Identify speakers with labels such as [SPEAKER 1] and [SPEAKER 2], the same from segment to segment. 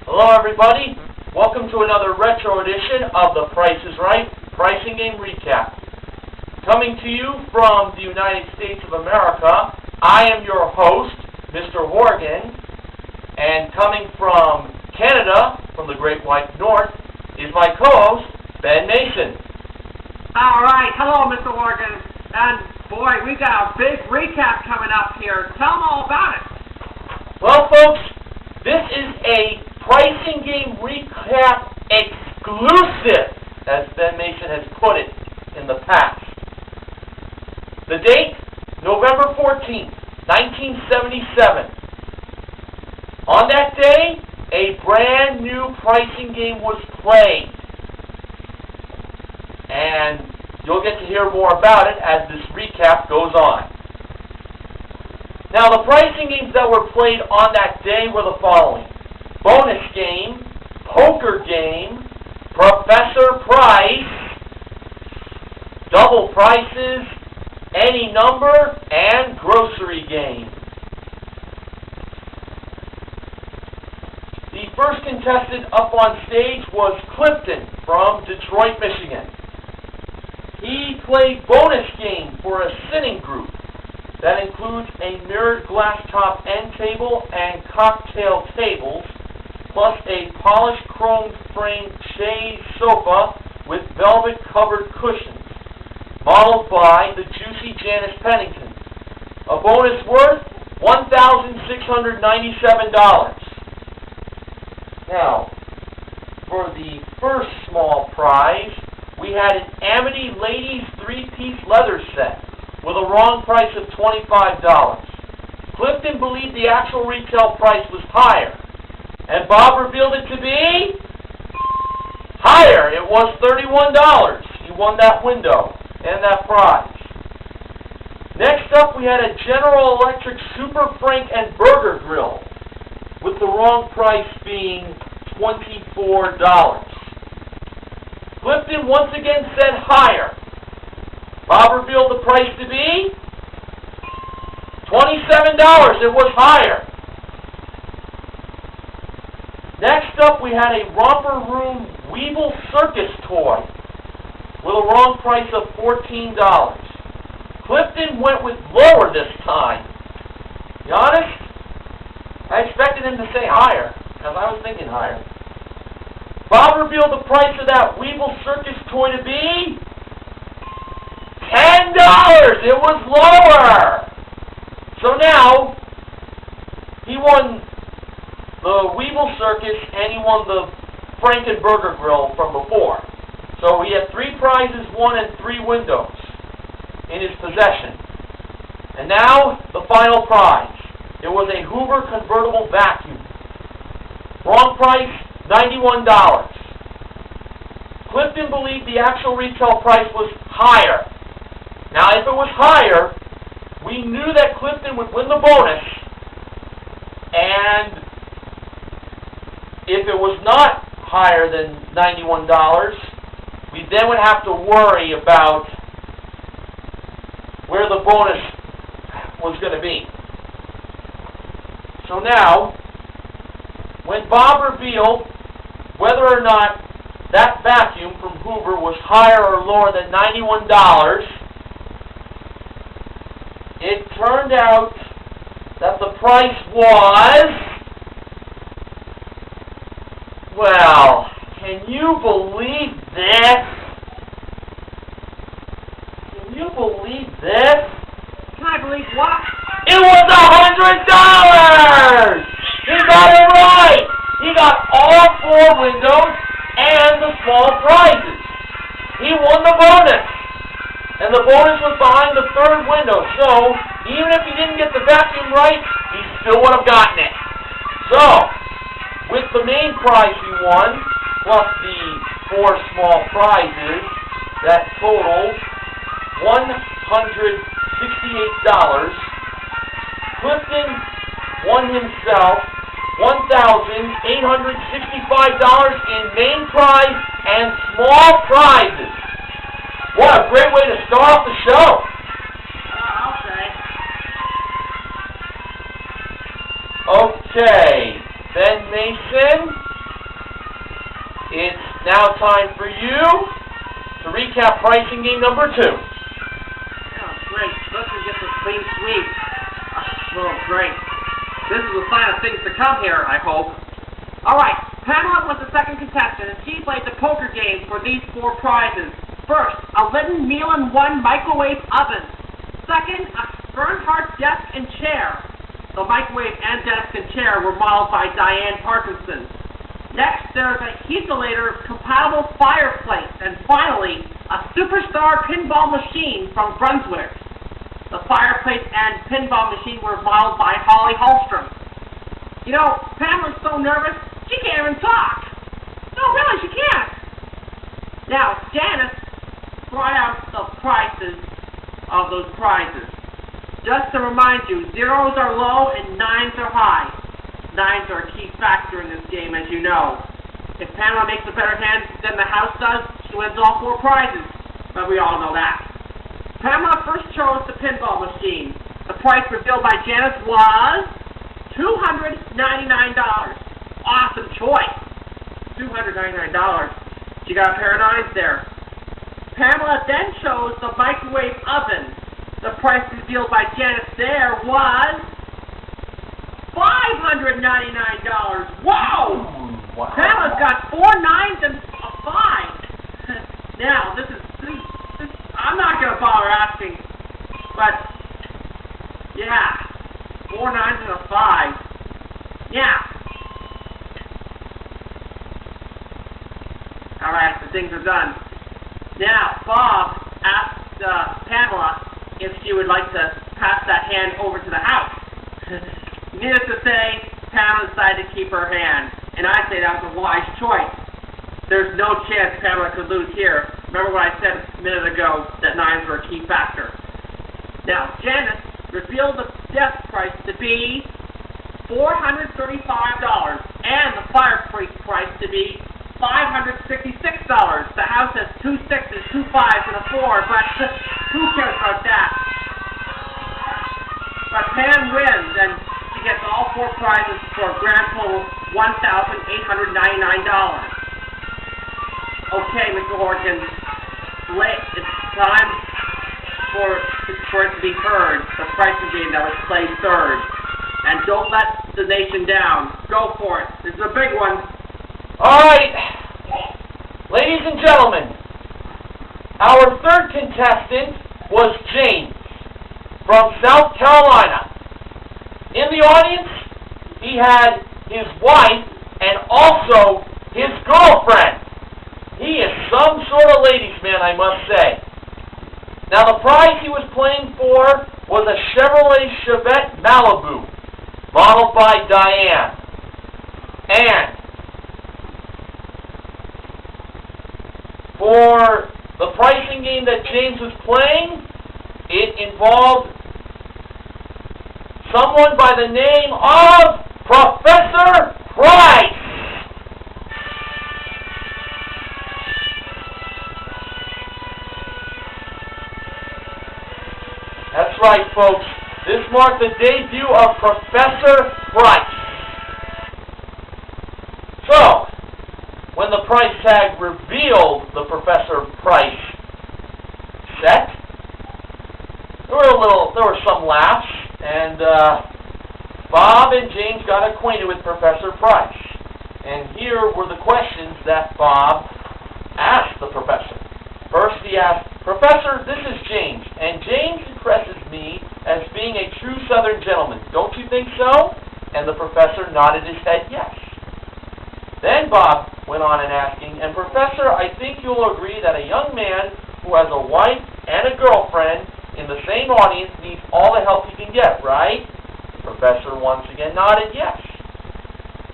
[SPEAKER 1] Hello everybody, welcome to another retro edition of The Price is Right Pricing Game Recap. Coming to you from the United States of America, I am your host, Mr. Horgan, and coming from Canada, from the Great White North, is my co-host, Ben Mason.
[SPEAKER 2] Alright, hello Mr. Horgan, and boy, we got a big recap coming up here. Tell them all about it.
[SPEAKER 1] Well folks, this is a pricing game recap exclusive, as Ben Mason has put it in the past. The date, November 14th, 1977. On that day, a brand new pricing game was played. And you'll get to hear more about it as this recap goes on. Now, the pricing games that were played on that day were the following: bonus game, poker game, Professor Price, double prices, any number, and grocery game. The first contestant up on stage was Clifton from Detroit, Michigan. He played bonus game for a sitting group that includes a mirrored glass top end table and cocktail tables, plus a polished chrome framed chaise sofa with velvet covered cushions, modeled by the juicy Janice Pennington. A bonus worth $1,697. Now, for the first small prize, we had an Amity Ladies 3-piece leather set with a wrong price of $25. Clifton believed the actual retail price was higher, and Bob revealed it to be higher. It was $31. He won that window and that prize. Next up, we had a General Electric Super Frank and Burger Grill, with the wrong price being $24. Clifton once again said higher. Bob revealed the price to be $27. It was higher. Next up, we had a Romper Room Weeble Circus toy with a wrong price of $14. Clifton went with lower this time. To be honest, I expected him to say higher, because I was thinking higher. Bob revealed the price of that Weeble Circus toy to be $10. It was lower. So now, he won the Weeble Circus and he won the Frankenburger Grill from before. So he had 3 prizes, 1 and 3 windows in his possession. And now, the final prize. It was a Hoover convertible vacuum. Wrong price, $91. Clifton believed the actual retail price was higher. Now, if it was higher, we knew that Clifton would win the bonus, and if it was not higher than $91, we then would have to worry about where the bonus was going to be. So now, when Bob revealed whether or not that vacuum from Hoover was higher or lower than $91, it turned out that the price was, well, can you believe this? Can you believe this?
[SPEAKER 2] Can I believe what?
[SPEAKER 1] It was $100! He got it right! He got all 4 windows and the small prizes. He won the bonus. And the bonus was behind the 3rd window. So, even if he didn't get the vacuum right, he still would have gotten it. So, with the main prize he won, plus the 4 small prizes, that totaled $168. Clifton won himself $1,865 in main prize and small prizes. What a great way to start off the show.
[SPEAKER 2] I'll say.
[SPEAKER 1] Okay, Ben Mason, It's now time for you to recap pricing game number 2.
[SPEAKER 2] Oh, great. Let's get this clean sweep. Oh, great. This is a sign of things to come here, I hope. All right, Pamela was the second contestant, and she played the poker game for these 4 prizes. First, a Litton Meal-In-One microwave oven. Second, a Bernhardt desk and chair. The microwave and desk and chair were modeled by Diane Parkinson. Next, there's a Heatilator compatible fireplace. And finally, a Super Star pinball machine from Brunswick. The fireplace and pinball machine were modeled by Holly Hallstrom. You know, Pamela's so nervous, she can't even talk. No, really, she can't. Now, Janice brought out the prices of those prizes. Just to remind you, 0s are low and 9s are high. 9s are a key factor in this game, as you know. If Pamela makes a better hand than the house does, she wins all 4 prizes. But we all know that. Pamela first chose the pinball machine. The price revealed by Janice was $299. Awesome choice. $299. She got a pair of 9s there. Pamela then chose the microwave oven. The price revealed by Janice there was $599. Whoa!
[SPEAKER 1] Wow.
[SPEAKER 2] Pamela's got 4 9s and a 5. Now, this, I'm not going to bother asking, but, yeah, 4 9s and a 5. Yeah. All right, the things are done. Now, Bob asked Pamela if she would like to pass that hand over to the house. Needless to say, Pamela decided to keep her hand, and I say that was a wise choice. There's no chance Pamela could lose here. Remember what I said a minute ago, that 9s were a key factor. Now, Janice revealed the desk price to be $435, and the fireplace price to be $566. The house has 2 6s, 2 5s, and a 4, but who cares about that? But Pam wins, and she gets all 4 prizes for a grand total $1,899. Okay, Mr. Horton, it's time for it to be heard, the pricing game that was played third. And don't let the nation down. Go for it. This is a big one.
[SPEAKER 1] All right, ladies and gentlemen, our third contestant was James from South Carolina. In the audience, he had his wife and also his girlfriend. He is some sort of ladies' man, I must say. Now, the prize he was playing for was a Chevrolet Chevette Malibu, modeled by Diane. And for the pricing game that James was playing, it involved someone by the name of Professor Price. That's right, folks. This marked the debut of Professor Price. So, when the price tag revealed the Professor Price set, there were some laughs, and Bob and James got acquainted with Professor Price. And here were the questions that Bob asked the professor. First, he asked, "Professor, this is James, and James impresses me as being a true Southern gentleman. Don't you think so?" And the professor nodded his head yes. Then Bob went on and asking, "And Professor, I think you'll agree that a young man who has a wife and a girlfriend in the same audience needs all the help he can get, right?" The professor once again nodded yes.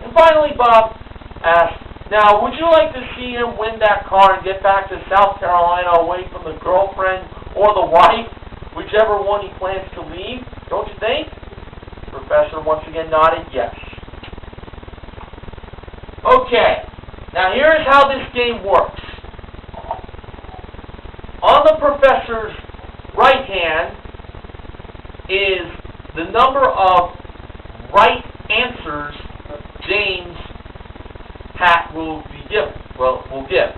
[SPEAKER 1] And finally Bob asked, "Now, would you like to see him win that car and get back to South Carolina away from the girlfriend or the wife, whichever one he plans to leave, don't you think?" The professor once again nodded yes. Okay, now here's how this game works. On the professor's right hand is the number of right answers James' hat will be given. Well, will give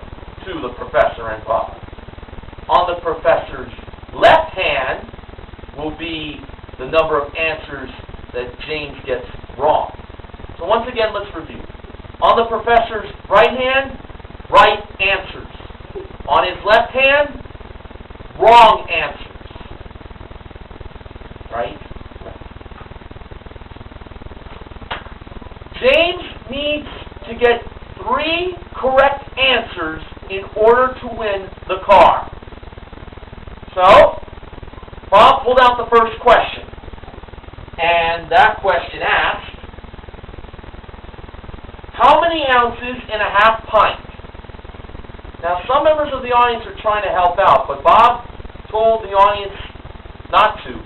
[SPEAKER 1] to the professor and Bob. On the professor's left hand will be the number of answers that James gets wrong. So once again, let's review. On the professor's right hand, right answers. On his left hand, wrong answers. Right? James needs to get 3 correct answers in order to win the car. So, Bob pulled out the first question. And that question asked, how many ounces in a half pint? Now, some members of the audience are trying to help out, but Bob told the audience not to,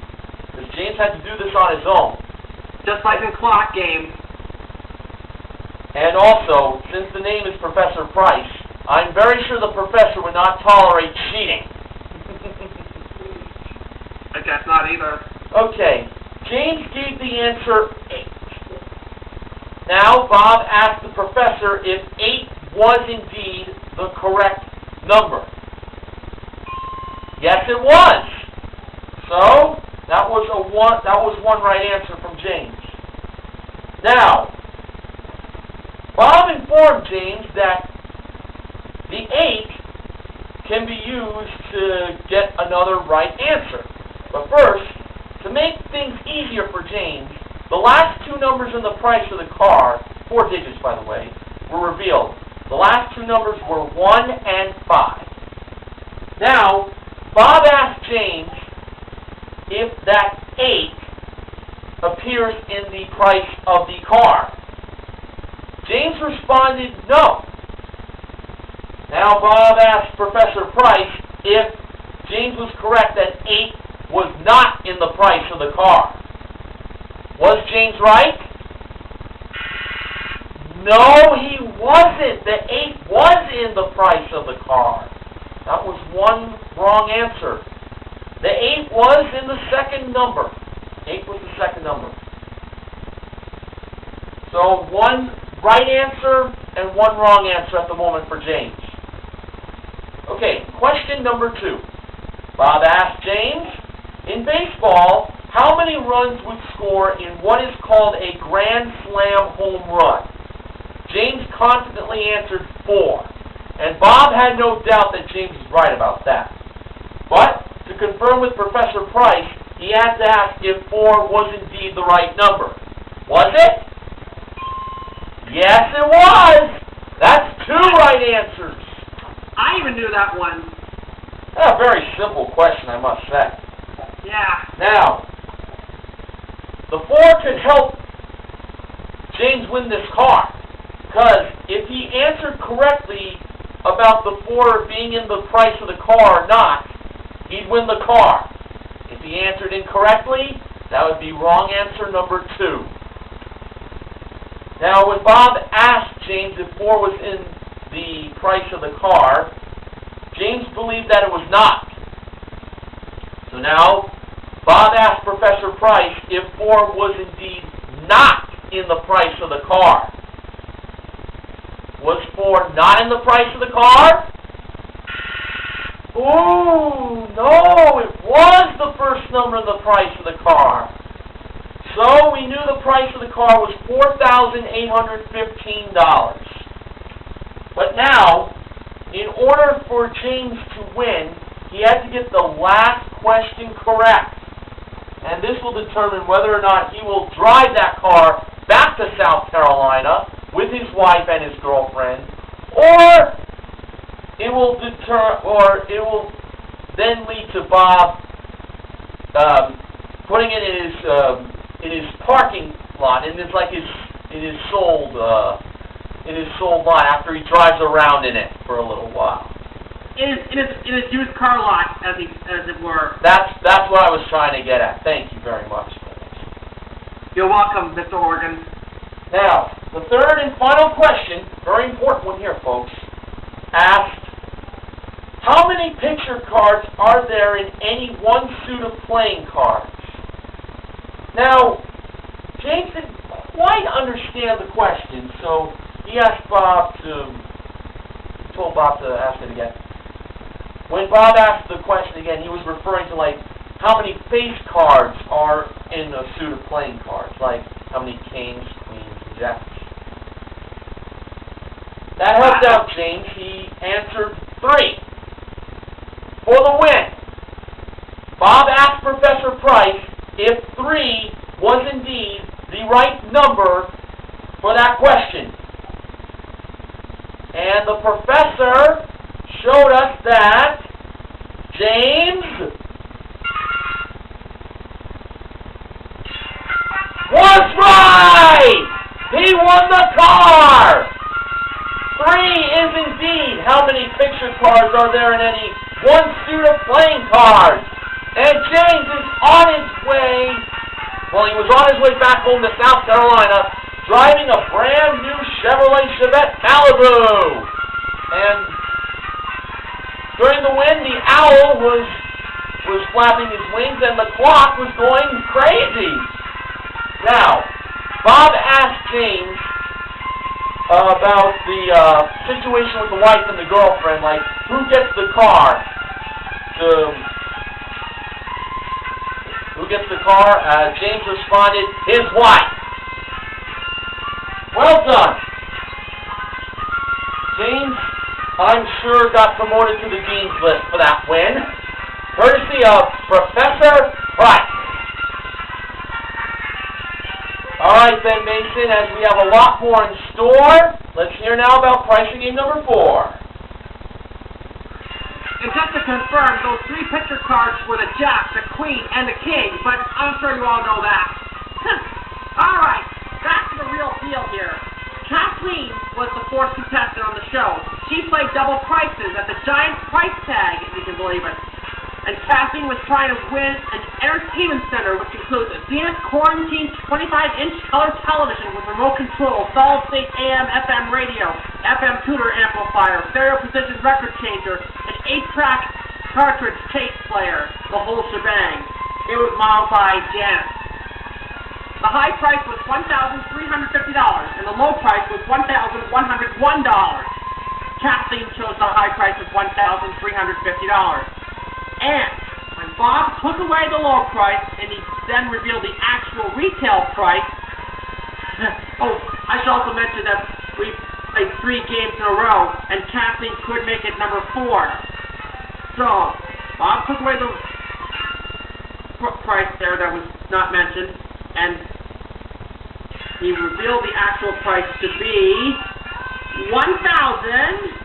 [SPEAKER 1] because James had to do this on his own.
[SPEAKER 2] Just like in clock games.
[SPEAKER 1] And also, since the name is Professor Price, I'm very sure the professor would not tolerate cheating.
[SPEAKER 2] I guess not either.
[SPEAKER 1] Okay, James gave the answer 8. Now, Bob asked the professor if 8 was indeed the correct number. Yes, it was. So, that was one right answer from James. Now, Bob informed James that the 8 can be used to get another right answer. But first, to make things easier for James, the last 2 numbers in the price of the car, 4 digits by the way, were revealed. The last 2 numbers were 1 and 5. Now, Bob asked James if that 8 appears in the price of the car. James responded no. Now Bob asked Professor Price if James was correct that 8 was not in the price of the car. Was James right? No, he wasn't. The 8 was in the price of the car. That was one wrong answer. The 8 was in the second number. 8 was the second number. So 1 right answer and 1 wrong answer at the moment for James. Okay, question number 2. Bob asked James, in baseball, how many runs would score in what is called a grand slam home run? James confidently answered 4. And Bob had no doubt that James was right about that. But, to confirm with Professor Price, he had to ask if 4 was indeed the right number. Was it? Yes, it was! That's 2 right answers.
[SPEAKER 2] I even knew that one.
[SPEAKER 1] A very simple question, I must say.
[SPEAKER 2] Yeah.
[SPEAKER 1] Now, the 4 could help James win this car. Because if he answered correctly about the 4 being in the price of the car or not, he'd win the car. If he answered incorrectly, that would be wrong answer number 2. Now, when Bob asked James if 4 was in the price of the car, James believed that it was not. So now, Bob asked Professor Price if 4 was indeed not in the price of the car. Was 4 not in the price of the car? Ooh, no, it was the first number in the price of the car. So we knew the price of the car was $4,815. But now, in order for James to win, he had to get the last question correct. And this will determine whether or not he will drive that car back to South Carolina with his wife and his girlfriend, or it will then lead to Bob putting it in his parking lot, in his sold lot after he drives around in it for a little while.
[SPEAKER 2] In his used car lot, as it were.
[SPEAKER 1] That's what I was trying to get at. Thank you very much.
[SPEAKER 2] You're welcome, Mr. Horgan.
[SPEAKER 1] Now, the third and final question, very important one here, folks, asked, how many picture cards are there in any one suit of playing cards? Now, James didn't quite understand the question, so he asked Bob to told Bob to ask it again. When Bob asked the question again, he was referring to, like, how many face cards are in a suit of playing cards, like how many kings, queens, and jacks. That helped out James. He answered 3 for the win. Bob asked Professor Price if 3 was indeed the right number for that question. And the professor showed us that James was right! He won the car! 3 is indeed how many picture cards are there in any one suit of playing cards. And James is on his way, well, he was on his way back home to South Carolina, driving a brand new Chevette Malibu. And during the win, the owl was flapping his wings and the clock was going crazy. Now, Bob asked James about the situation with the wife and the girlfriend, like, who gets the car? Who gets the car? James responded, his wife. Well done. James, I'm sure, got promoted to the dean's list for that win, courtesy of Professor Price. All right, then, Mason, as we have a lot more in store, let's hear now about pricing game number 4.
[SPEAKER 2] And just to confirm, those 3 picture cards were the Jack, the Queen, and the King, but I'm sure you all know that. All right, back to the real deal here. Kathleen was the 4th contestant on the show. She played double prices at the giant price tag, if you can believe it. And Kathleen was trying to win an entertainment center, which includes a Zenith Quarantine 25-inch color television with remote control, solid-state AM, FM radio, FM tuner amplifier, stereo position record changer, an 8-track cartridge tape player, the whole shebang. It was modeled by Janet. The high price was $1,350, and the low price was $1,101. Kathleen chose the high price of $1,350. And when Bob took away the low price and he then revealed the actual retail price, oh, I should also mention that we played 3 games in a row and Kathleen could make it number 4. So, Bob took away the price there that was not mentioned and he revealed the actual price to be $1,350.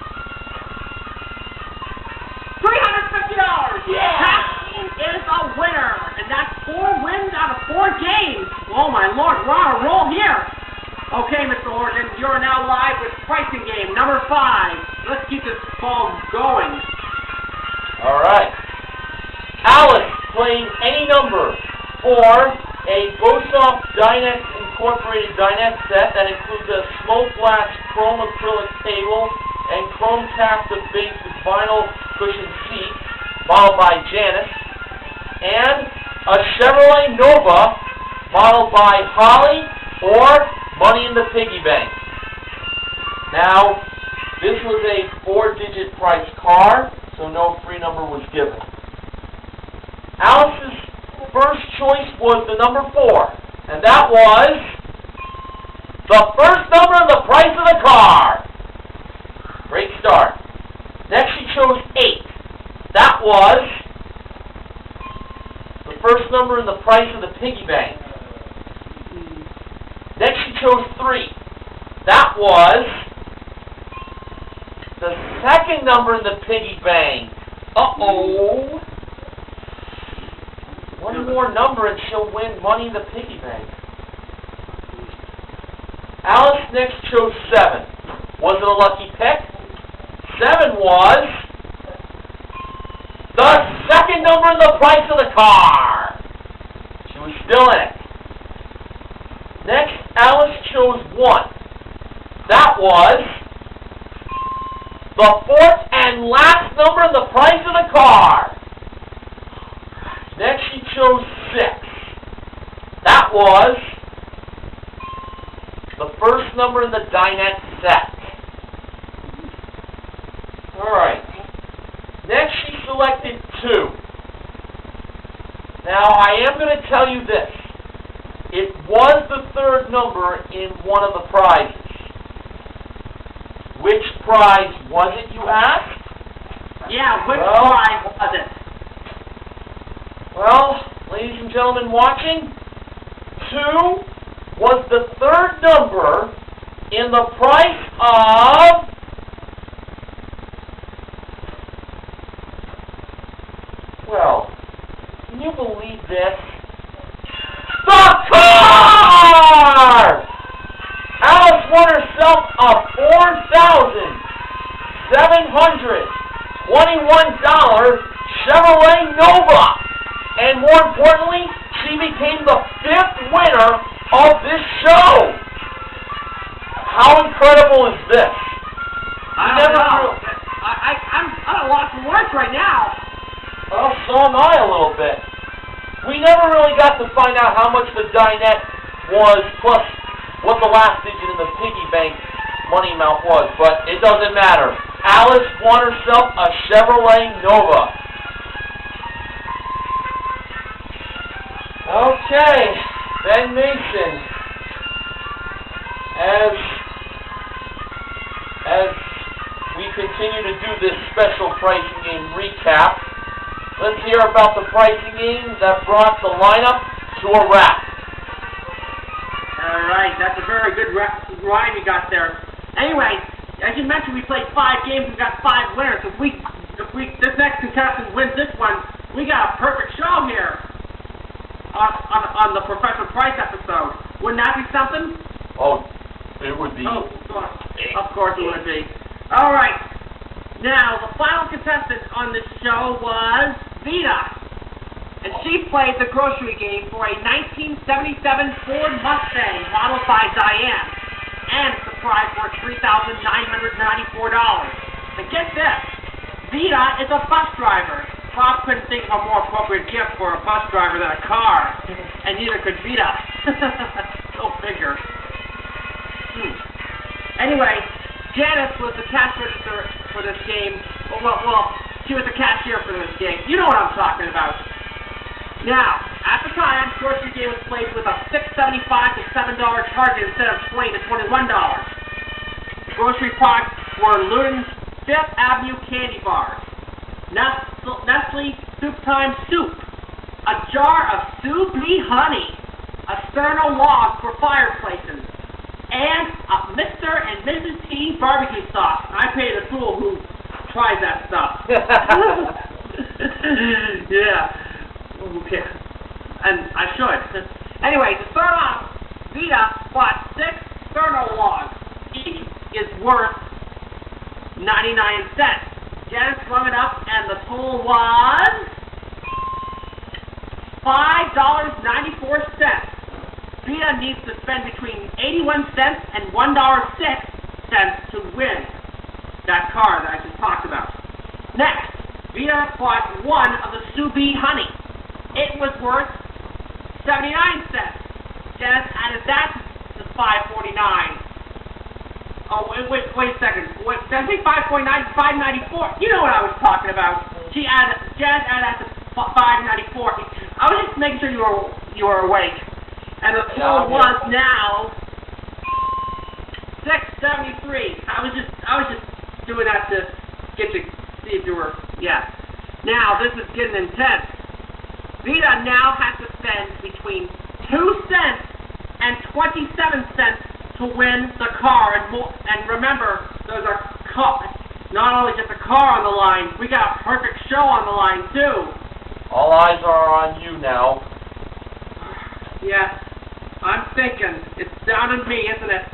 [SPEAKER 1] Yeah!
[SPEAKER 2] Kathleen is a winner, and that's 4 wins out of 4 games. Oh my Lord, we're on a roll here. Okay, Mr. Horton, you're now live with pricing game number 5. Let's keep this ball going.
[SPEAKER 1] All right. Alice playing any number for a Bosoff Dinette Incorporated dinette set that includes a smoke glass chrome acrylic table and chrome taffeta base with vinyl cushion seats, modeled by Janice, and a Chevrolet Nova, modeled by Holly, or Money in the Piggy Bank. Now, this was a 4-digit price car, so no free number was given. Alice's first choice was the number 4, and that was the first number and the price of the car. Great start. Next she chose 8. That was the first number and the price of the piggy bank. Next she chose 3. That was the second number in the piggy bank. Uh-oh. One more number and she'll win money in the piggy bank. Alice next chose 7. Was it a lucky pick? 7 was the second number in the price of the car. She was still in it. Next, Alice chose 1. That was the 4th and last number in the price of the car. Next, she chose 6. That was the first number in the dinette set. I am going to tell you this. It was the third number in one of the prizes. Which prize was it, you asked?
[SPEAKER 2] Yeah, which prize was it?
[SPEAKER 1] Well, ladies and gentlemen watching, 2 was the third number in the price of... Well, can you believe this? The car! Alice won herself a $4,721 Chevrolet Nova. And more importantly, she became the 5th winner of this show. How incredible is this?
[SPEAKER 2] I don't know. I'm at a loss for words right now.
[SPEAKER 1] Well, so am I a little bit. We never really got to find out how much the dinette was, plus what the last digit in the piggy bank money amount was, but it doesn't matter. Alice won herself a Chevrolet Nova. Okay, Ben Mason, as we continue to do this special pricing game recap, let's hear about the pricing game that brought the lineup to a wrap.
[SPEAKER 2] All right, that's a very good rhyme you got there. Anyway, as you mentioned, we played 5 games. We got 5 winners. If this next contestant wins this one, we got a perfect show here on the Professor Price episode. Wouldn't that be something?
[SPEAKER 1] Oh, it would be.
[SPEAKER 2] Oh, of course it would be. All right. Now, the final contestant on this show was Vita, and she played the grocery game for a 1977 Ford Mustang modeled by Diane, and the prize worth $3,994. And get this, Vita is a bus driver. Bob couldn't think of a more appropriate gift for a bus driver than a car, and neither could Vita. Go figure. Anyway, Janice was the cash register for this game. Well, she was the cashier for this game. You know what I'm talking about. Now, at the time, grocery game was played with a $6.75 to $7 charge instead of $20 to $21. The grocery products were Litton's 5th Avenue candy bars, Nestle Soup Time Soup, a jar of Sous Vide honey, a Sterno log for fireplaces, and a Mr. and Mrs. T barbecue sauce. I paid a fool who tries that stuff. Yeah. Okay. And I should. Anyway, to start off, Vita bought 6 Sterno logs. Each is worth 99 cents. Janice rung it up, and the total was $5.94. Vita needs to spend between 81 cents and $1.06 to win that car that I just talked about. Next, Vita bought 1 of the Sous Vide honey. It was worth 79 cents. Janice added that to $5.49. Oh, wait a second. Did I say $5.49? $5.94. You know what I was talking about. Janice added that to $5.94. I was just making sure you were awake. And the total was now $6.73. I was just doing that to get to see if you were. Yeah. Now this is getting intense. Vita now has to spend between 2 cents and 27 cents to win the car. And remember, those are not only just a car on the line. We got a perfect show on the line too.
[SPEAKER 1] All eyes are on you now.
[SPEAKER 2] Yeah. I'm thinking. It's down to me, isn't it?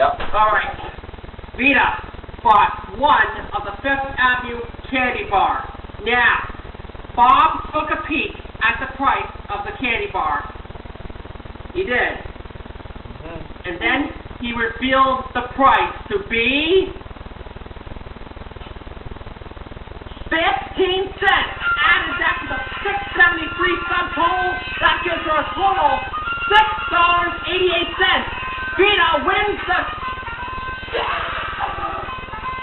[SPEAKER 1] Yep.
[SPEAKER 2] Alright. Vita bought 1 of the 5th Avenue candy bar. Now, Bob took a peek at the price of the candy bar. He did. And then he revealed the price to be 15 cents. Added that to the $6.73 subtotal. That gives her a total $6.88. Vita wins the...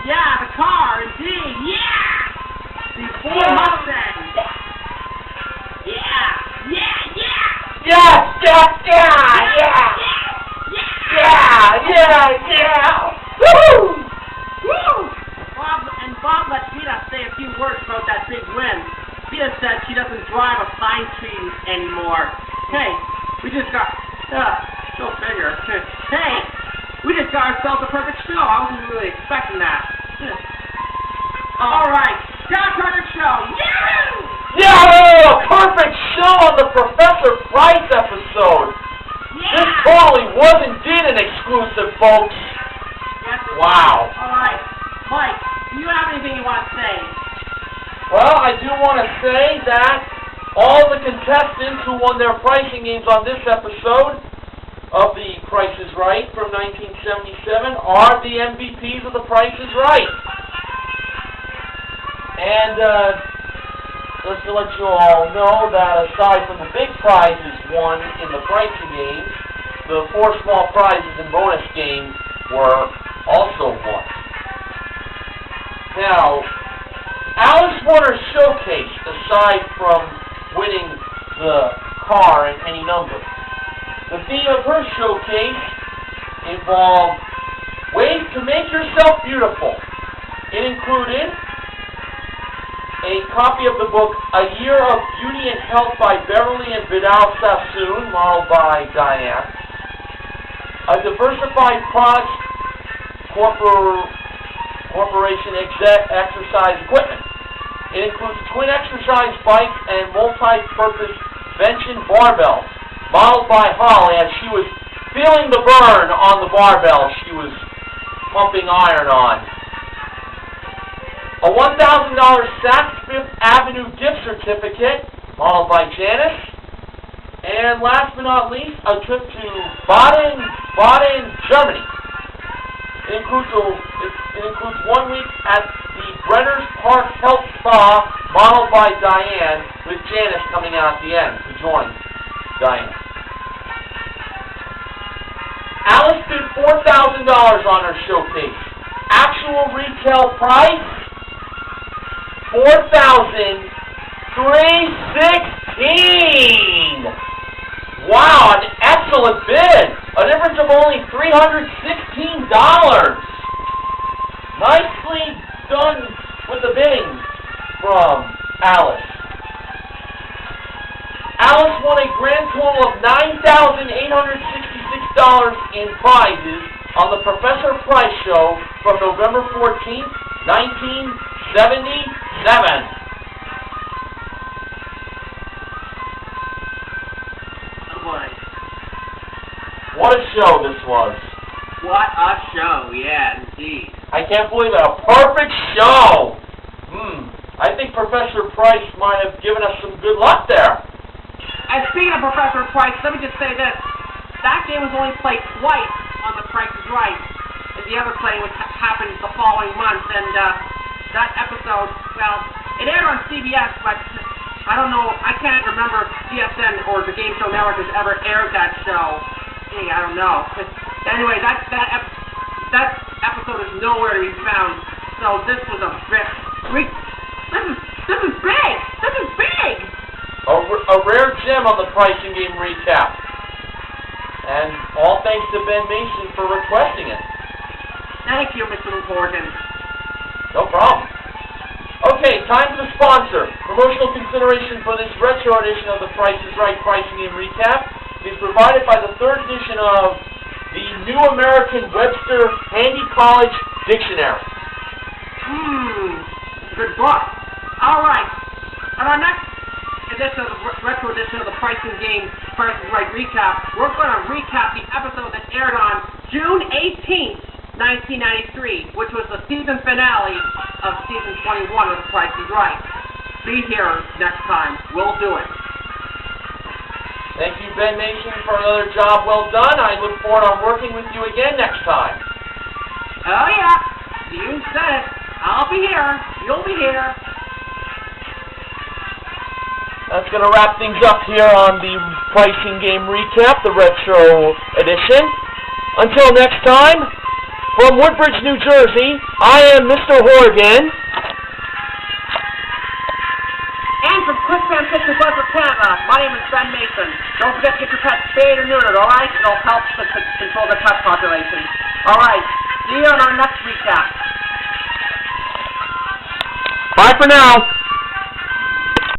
[SPEAKER 2] Yeah, the car, indeed. Yeah! The Ford Mustang. Yeah!
[SPEAKER 1] Yeah! Woo!
[SPEAKER 2] Woo! Bob let Vita say a few words about that big win. Vita said she doesn't drive a fine tree anymore. Hey, we just got... go figure. Hey, we just got ourselves a perfect show. I wasn't really expecting that. Alright, got a perfect show.
[SPEAKER 1] Yeah! Perfect show on the Professor Price episode.
[SPEAKER 2] Yeah!
[SPEAKER 1] This totally was indeed an exclusive, folks.
[SPEAKER 2] Yes,
[SPEAKER 1] Wow.
[SPEAKER 2] Alright, Mike, do you have anything you want to say?
[SPEAKER 1] Well, I do want to say that all the contestants who won their pricing games on this episode of The Price is Right from 1977 are the MVPs of The Price is Right. And just to let you all know that aside from the big prizes won in the pricing games, the 4 small prizes and bonus games were also won. Now, Alice won her showcase aside from winning the car in any number. The theme of her showcase involved ways to make yourself beautiful. It included a copy of the book A Year of Beauty and Health by Beverly and Vidal Sassoon, modeled by Diane. A diversified products corporation exercise equipment. It includes twin exercise bikes and multi-purpose bench and barbells, modeled by Holly as she was feeling the burn on the barbell she was pumping iron on. A $1,000 Saks Fifth Avenue gift certificate, modeled by Janice. And last but not least, a trip to Baden, Germany. It includes 1 week at the Brenner's Park Health Spa, modeled by Diane, with Janice coming out at the end to join Diane. Alice bid $4,000 on her showcase. Actual retail price, $4,316. Wow, an excellent bid. A difference of only $316. Nicely done with the bidding from Alice. Alice won a grand total of $9,866 in prizes on the Professor Price Show from November 14th, 1977. What a show this was.
[SPEAKER 2] What a show, yeah, indeed.
[SPEAKER 1] I can't believe it. A perfect show. I think Professor Price might have given us some good luck there.
[SPEAKER 2] And speaking of Professor Price, let me just say this. That game was only played twice on The Price is Right. And the other play happened the following month. And that episode, well, it aired on CBS, but I don't know, I can't remember if GSN or the Game Show Network has ever aired that show. Hey, I don't know. Anyway, that episode is nowhere to be found. So this was a bit... This is big! This is big!
[SPEAKER 1] A rare gem on the pricing game recap. And all thanks to Ben Mason for requesting it.
[SPEAKER 2] Thank you, Mr. Morgan.
[SPEAKER 1] No problem. Okay, time for the sponsor. Promotional consideration for this retro edition of the Price is Right pricing game recap is provided by the 3rd edition of the New American Webster Handy College Dictionary.
[SPEAKER 2] Good book. Alright. On our next edition of the retro edition of the pricing game Price is Right recap, we're going to recap the episode that aired on June 18th, 1993, which was the season finale of season 21 of The Price is Right. Be here next time. We'll do it.
[SPEAKER 1] Thank you, Ben Mason, for another job well done. I look forward to working with you again next time.
[SPEAKER 2] Oh, yeah. You said it. I'll be here. You'll be here.
[SPEAKER 1] That's going to wrap things up here on the pricing game recap, the retro edition. Until next time, from Woodbridge, New Jersey, I am Mr. Horgan.
[SPEAKER 2] And from Quicksand Picture Brunswick, Canada, my name is Ben Mason. Don't forget to get your pets spayed or neutered, alright? It'll help to control the pet population. All right. See you on our next recap.
[SPEAKER 1] Bye for now.